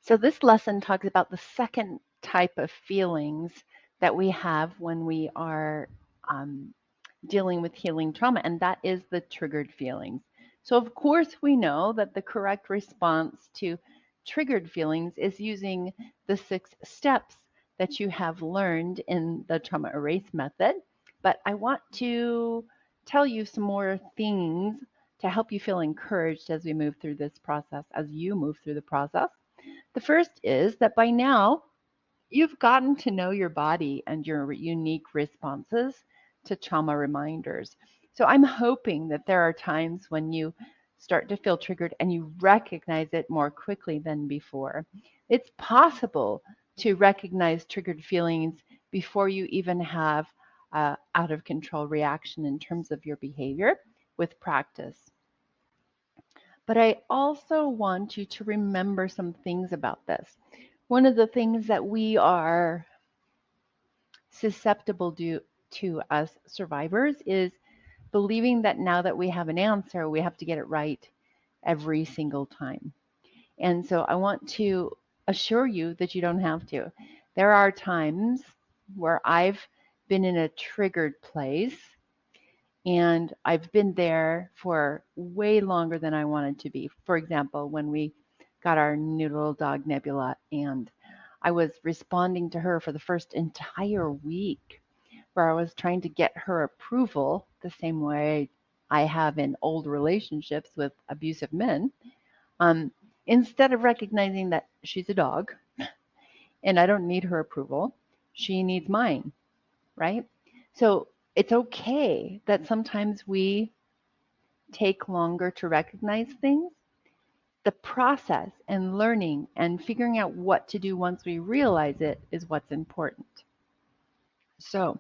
So this lesson talks about the second type of feelings that we have when we are um, dealing with healing trauma, and that is the triggered feelings. So, of course, we know that the correct response to triggered feelings is using the 6 steps that you have learned in the trauma erase method. But I want to tell you some more things to help you feel encouraged as we move through this process, as you move through the process. The first is that by now you've gotten to know your body and your unique responses to trauma reminders. So I'm hoping that there are times when you start to feel triggered and you recognize it more quickly than before. It's possible to recognize triggered feelings before you even have out of control reaction in terms of your behavior with practice. But I also want you to remember some things about this. One of the things that we are susceptible to as survivors is believing that now that we have an answer, we have to get it right every single time. And so I want to assure you that you don't have to. There are times where I've been in a triggered place and I've been there for way longer than I wanted to be. For example, when we got our new little dog Nebula, and I was responding to her for the first entire week, where I was trying to get her approval the same way I have in old relationships with abusive men, um, instead of recognizing that she's a dog and I don't need her approval, she needs mine, right? So it's okay that sometimes we take longer to recognize things. The process and learning and figuring out what to do once we realize it is what's important. So,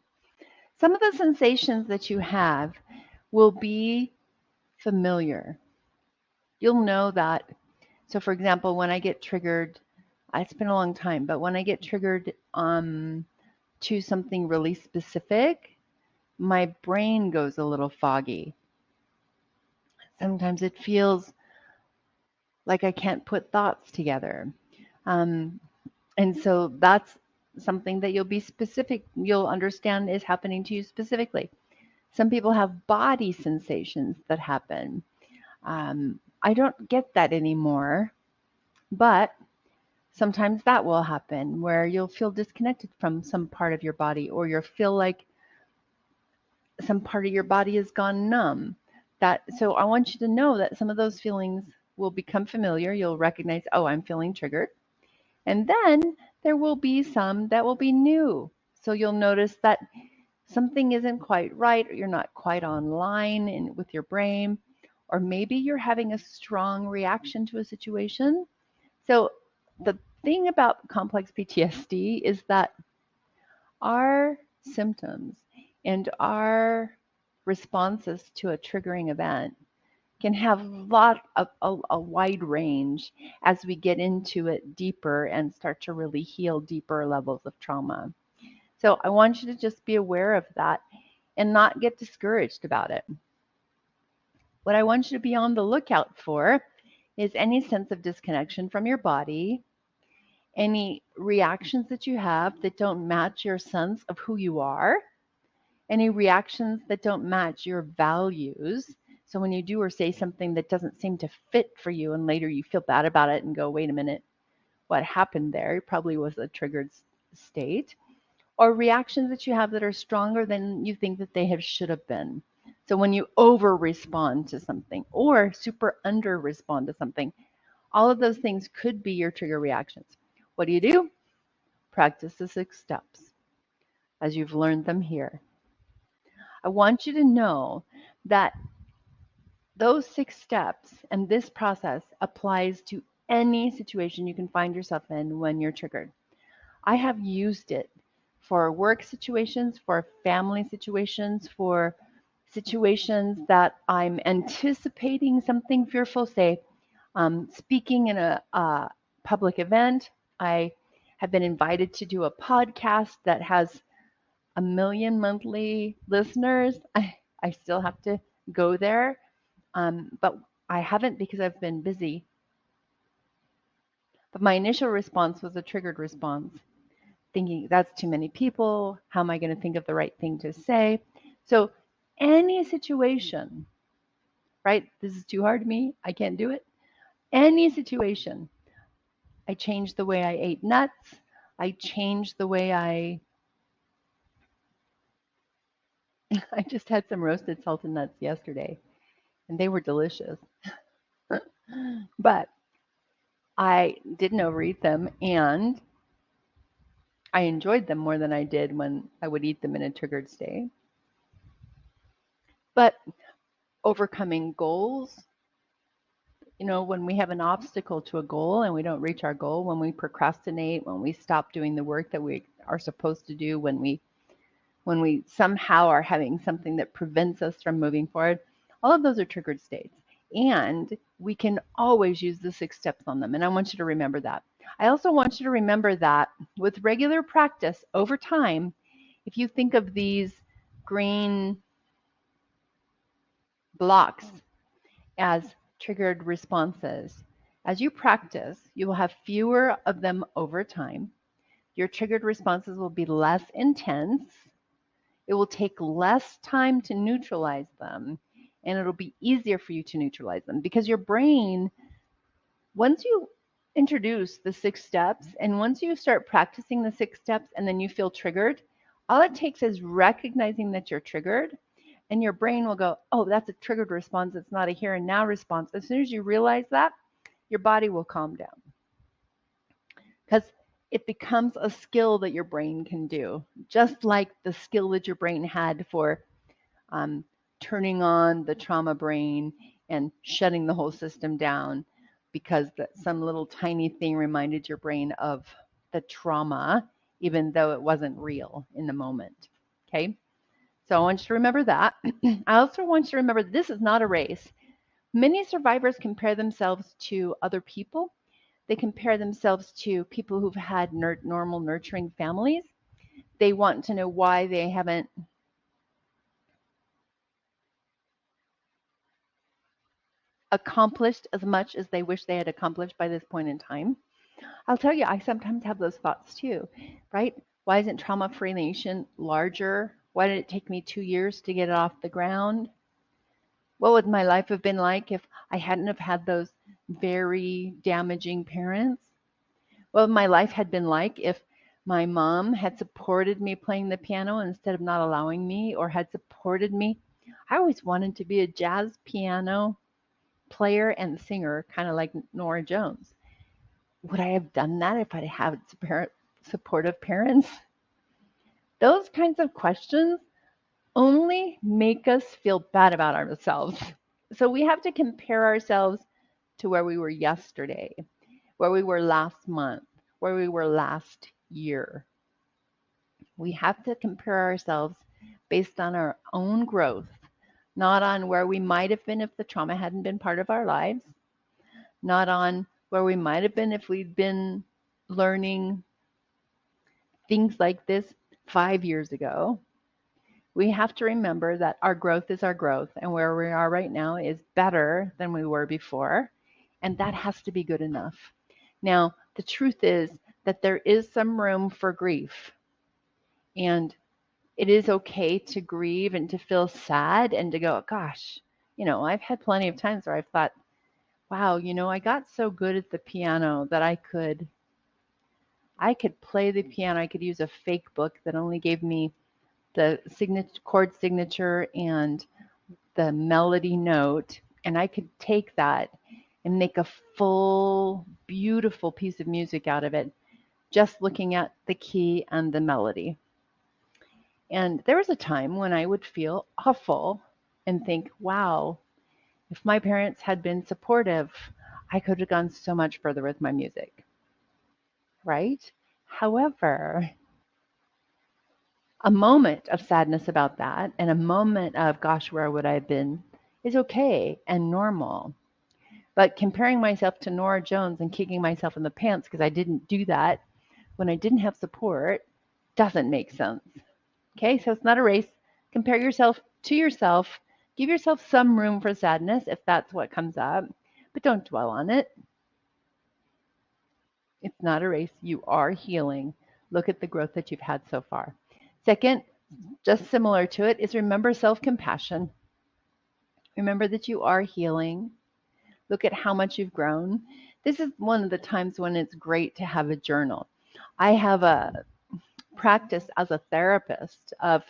some of the sensations that you have will be familiar. You'll know that. So, for example, when I get triggered, it's been a long time, but when I get triggered to something really specific, my brain goes a little foggy. Sometimes it feels like I can't put thoughts together. Um, and so that's something that you'll understand is happening to you specifically. Some people have body sensations that happen. I don't get that anymore, but sometimes that will happen where you'll feel disconnected from some part of your body, or you'll feel like some part of your body has gone numb. So I want you to know that some of those feelings will become familiar. You'll recognize, oh, I'm feeling triggered. And then there will be some that will be new. So you'll notice that something isn't quite right, or you're not quite online with your brain, or maybe you're having a strong reaction to a situation. So the thing about complex PTSD is that our symptoms and our responses to a triggering event can have a wide range as we get into it deeper and start to really heal deeper levels of trauma. So I want you to just be aware of that and not get discouraged about it. What I want you to be on the lookout for is any sense of disconnection from your body, any reactions that you have that don't match your sense of who you are, any reactions that don't match your values. So when you do or say something that doesn't seem to fit for you and later you feel bad about it and go, wait a minute, what happened there? It probably was a triggered state. Or reactions that you have that are stronger than you think that they should have been. So when you over respond to something or super under respond to something, all of those things could be your trigger reactions. What do? Practice the 6 steps as you've learned them here. I want you to know that those 6 steps and this process applies to any situation you can find yourself in when you're triggered. I have used it for work situations, for family situations, for situations that I'm anticipating something fearful, say, speaking in a public event. I have been invited to do a podcast that has a million monthly listeners. I still have to go there, but I haven't because I've been busy. But my initial response was a triggered response, thinking that's too many people. How am I going to think of the right thing to say? So, any situation, right? This is too hard to me. I can't do it. Any situation, I changed the way I ate nuts. I changed the way I just had some roasted salted nuts yesterday, and they were delicious. But I didn't overeat them, and I enjoyed them more than I did when I would eat them in a triggered state. But overcoming goals, when we have an obstacle to a goal and we don't reach our goal, when we procrastinate, when we stop doing the work that we are supposed to do, when we somehow are having something that prevents us from moving forward, all of those are triggered states. And we can always use the 6 steps on them. And I want you to remember that. I also want you to remember that with regular practice over time, if you think of these green blocks as triggered responses, as you practice, you will have fewer of them over time. Your triggered responses will be less intense. It will take less time to neutralize them, and it'll be easier for you to neutralize them because your brain, once you introduce the 6 steps and once you start practicing the 6 steps and then you feel triggered, all it takes is recognizing that you're triggered, and your brain will go, oh, that's a triggered response. It's not a here and now response. As soon as you realize that, your body will calm down because it becomes a skill that your brain can do, just like the skill that your brain had for um, turning on the trauma brain and shutting the whole system down because some little tiny thing reminded your brain of the trauma, even though it wasn't real in the moment. Okay? So I want you to remember that. I also want you to remember this is not a race. Many survivors compare themselves to other people. They compare themselves to people who've had normal nurturing families. They want to know why they haven't accomplished as much as they wish they had accomplished by this point in time. I'll tell you, I sometimes have those thoughts too, right? Why isn't Trauma Free Nation larger? Why did it take me 2 years to get it off the ground? What would my life have been like if I hadn't have had those very damaging parents? What would my life had been like if my mom had supported me playing the piano instead of not allowing me, or had supported me? I always wanted to be a jazz piano player and singer, kind of like Nora Jones. Would I have done that if I had supportive parents? Those kinds of questions only make us feel bad about ourselves. So we have to compare ourselves to where we were yesterday, where we were last month, where we were last year. We have to compare ourselves based on our own growth, not on where we might have been if the trauma hadn't been part of our lives, not on where we might have been if we'd been learning things like this 5 years ago. We have to remember that our growth is our growth, and where we are right now is better than we were before, and that has to be good enough. Now, the truth is that there is some room for grief, and it is okay to grieve and to feel sad and to go, gosh, I've had plenty of times where I've thought, wow, I got so good at the piano that I could play the piano. I could use a fake book that only gave me the chord signature and the melody note, and I could take that and make a full, beautiful piece of music out of it, just looking at the key and the melody. And there was a time when I would feel awful and think, wow, if my parents had been supportive, I could have gone so much further with my music, right? However, a moment of sadness about that and a moment of, gosh, where would I have been, is okay and normal. But comparing myself to Nora Jones and kicking myself in the pants because I didn't do that when I didn't have support doesn't make sense. Okay, so it's not a race. Compare yourself to yourself. Give yourself some room for sadness if that's what comes up, but don't dwell on it. It's not a race. You are healing. Look at the growth that you've had so far. Second, just similar to it, is remember self-compassion. Remember that you are healing. Look at how much you've grown. This is one of the times when it's great to have a journal. I have a practice as a therapist of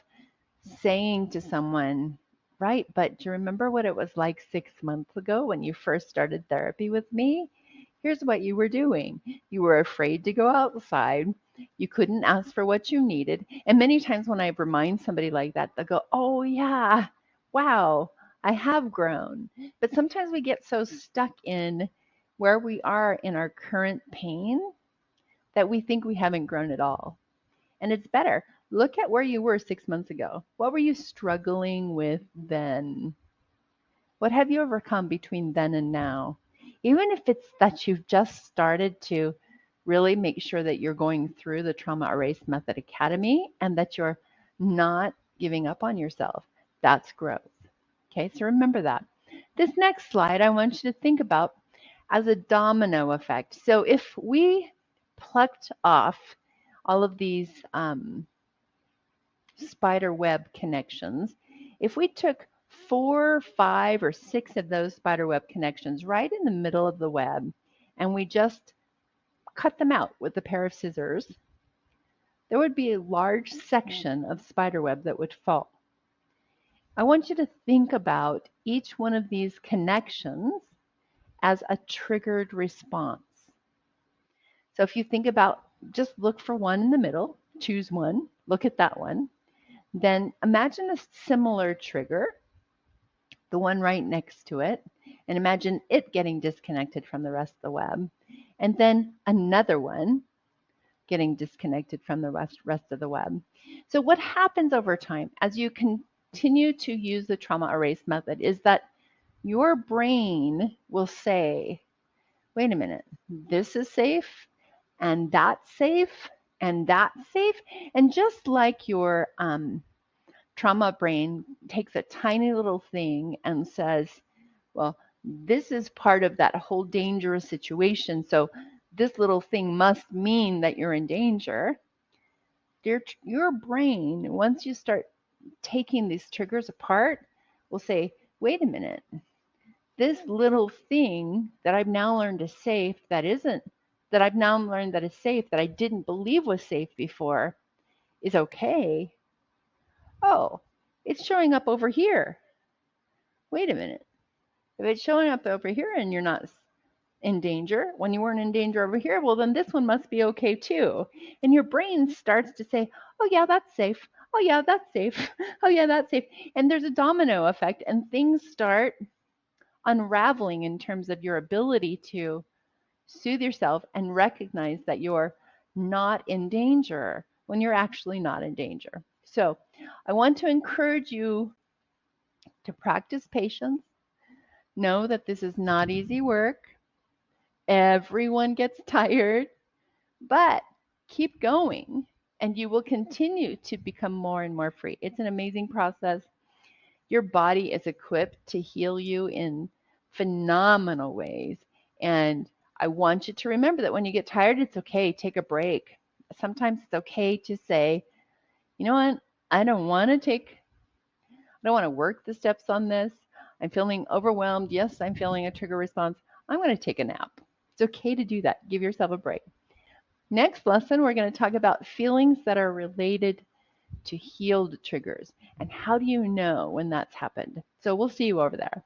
saying to someone, right, but do you remember what it was like 6 months ago when you first started therapy with me? Here's what you were doing. You were afraid to go outside. You couldn't ask for what you needed. And many times when I remind somebody like that, they'll go, oh, yeah, wow, I have grown. But sometimes we get so stuck in where we are in our current pain that we think we haven't grown at all. And it's better. Look at where you were 6 months ago. What were you struggling with then? What have you overcome between then and now? Even if it's that you've just started to really make sure that you're going through the Trauma Erase Method Academy and that you're not giving up on yourself, that's growth. Okay, so remember that. This next slide I want you to think about as a domino effect. So if we plucked off all of these spider web connections, if we took 4, 5, or 6 of those spider web connections right in the middle of the web and we just cut them out with a pair of scissors, there would be a large section of spider web that would fall. I want you to think about each one of these connections as a triggered response. So if you think about, just look for one in the middle, choose one, look at that one. Then imagine a similar trigger, the one right next to it, and imagine it getting disconnected from the rest of the web. And then another one getting disconnected from the rest of the web. So what happens over time as you continue to use the trauma erase method is that your brain will say, wait a minute, this is safe, and that's safe, and that's safe. And just like your trauma brain takes a tiny little thing and says, well, this is part of that whole dangerous situation. So this little thing must mean that you're in danger. Your brain, once you start taking these triggers apart, will say, wait a minute, this little thing that I've now learned is safe, that I've now learned that is safe, that I didn't believe was safe before, is okay. Oh, it's showing up over here. Wait a minute. If it's showing up over here and you're not in danger, when you weren't in danger over here, well, then this one must be okay too. And your brain starts to say, oh, yeah, that's safe. Oh, yeah, that's safe. Oh, yeah, that's safe. And there's a domino effect, and things start unraveling in terms of your ability to soothe yourself and recognize that you're not in danger when you're actually not in danger. So I want to encourage you to practice patience. Know that this is not easy work. Everyone gets tired, but keep going and you will continue to become more and more free. It's an amazing process. Your body is equipped to heal you in phenomenal ways. And I want you to remember that when you get tired, it's okay. Take a break. Sometimes it's okay to say, you know what? I don't want to work the steps on this. I'm feeling overwhelmed. Yes, I'm feeling a trigger response. I'm going to take a nap. It's okay to do that. Give yourself a break. Next lesson, we're going to talk about feelings that are related to healed triggers and how do you know when that's happened. So we'll see you over there.